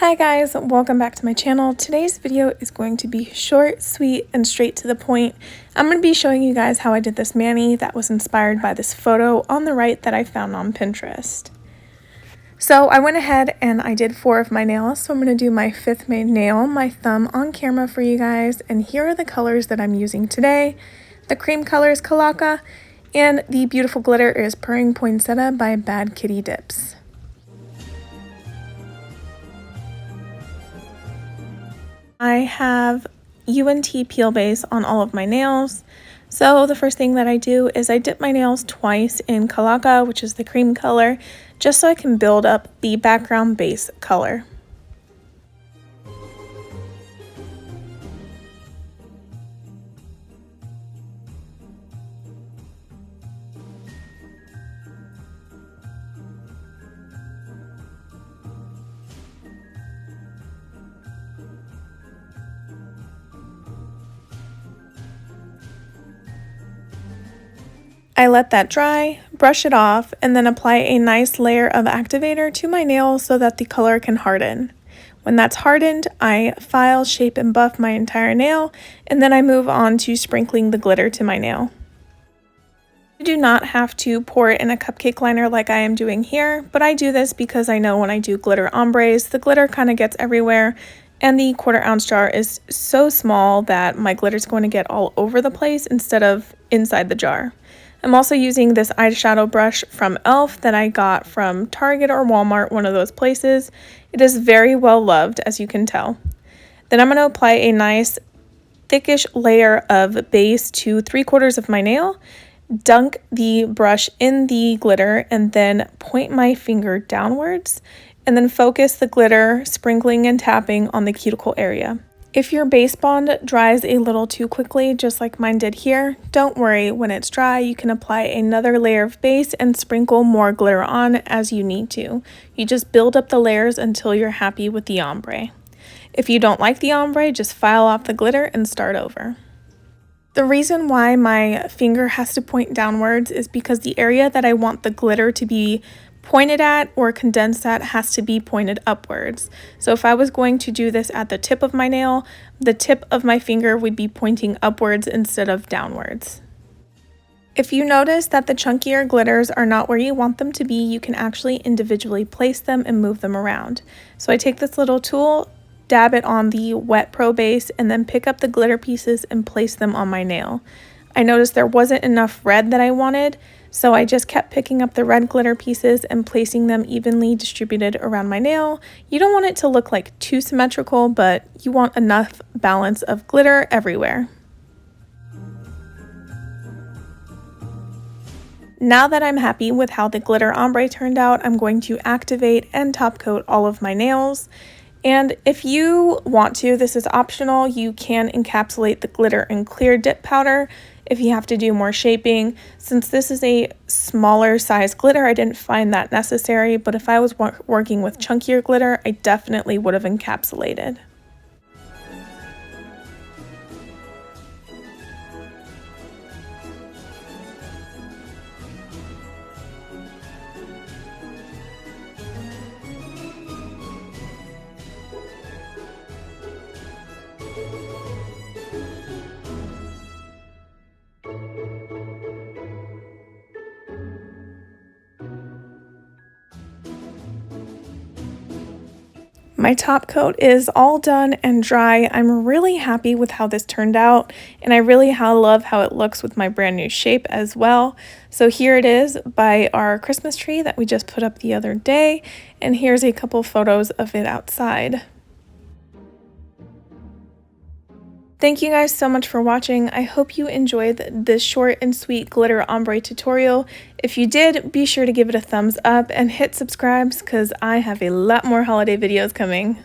Hi guys, welcome back to my channel. Today's video is going to be short, sweet, and straight to the point. I'm going to be showing you guys how I did this mani that was inspired by this photo on the right that I found on Pinterest. So I went ahead and I did 4 of my nails, so I'm going to do my 5th nail, my thumb, on camera for you guys, and here are the colors that I'm using today. The cream color is Calaca, and the beautiful glitter is Purring Poinsettia by Bad Kitty Dips. I have UNT Peel Base on all of my nails. So the first thing that I do is I dip my nails twice in Calaca, which is the cream color, just so I can build up the background base color. I let that dry, brush it off, and then apply a nice layer of activator to my nail so that the color can harden. When that's hardened, I file, shape, and buff my entire nail, and then I move on to sprinkling the glitter to my nail. You do not have to pour it in a cupcake liner like I am doing here, but I do this because I know when I do glitter ombres, the glitter kind of gets everywhere, and the 1/4 ounce jar is so small that my glitter is going to get all over the place instead of inside the jar. I'm also using this eyeshadow brush from e.l.f. that I got from Target or Walmart, one of those places. It is very well loved, as you can tell. Then I'm going to apply a nice thickish layer of base to 3/4 of my nail, dunk the brush in the glitter, and then point my finger downwards, and then focus the glitter, sprinkling and tapping on the cuticle area. If your base bond dries a little too quickly, just like mine did here, don't worry. When it's dry, you can apply another layer of base and sprinkle more glitter on as you need to. You just build up the layers until you're happy with the ombre. If you don't like the ombre, just file off the glitter and start over. The reason why my finger has to point downwards is because the area that I want the glitter to be pointed at or condensed at has to be pointed upwards. So if I was going to do this at the tip of my nail, the tip of my finger would be pointing upwards instead of downwards. If you notice that the chunkier glitters are not where you want them to be, you can actually individually place them and move them around. So I take this little tool, dab it on the wet pro base, and then pick up the glitter pieces and place them on my nail. I noticed there wasn't enough red that I wanted, so I just kept picking up the red glitter pieces and placing them evenly distributed around my nail. You don't want it to look like too symmetrical, but you want enough balance of glitter everywhere. Now that I'm happy with how the glitter ombre turned out, I'm going to activate and top coat all of my nails. And if you want to, this is optional, you can encapsulate the glitter in clear dip powder if you have to do more shaping. Since this is a smaller size glitter, I didn't find that necessary, but if I was working with chunkier glitter, I definitely would have encapsulated. My top coat is all done and dry. I'm really happy with how this turned out, and I really love how it looks with my brand new shape as well. So here it is by our Christmas tree that we just put up the other day, and here's a couple photos of it outside. Thank you guys so much for watching. I hope you enjoyed this short and sweet glitter ombre tutorial. If you did, be sure to give it a thumbs up and hit subscribe because I have a lot more holiday videos coming.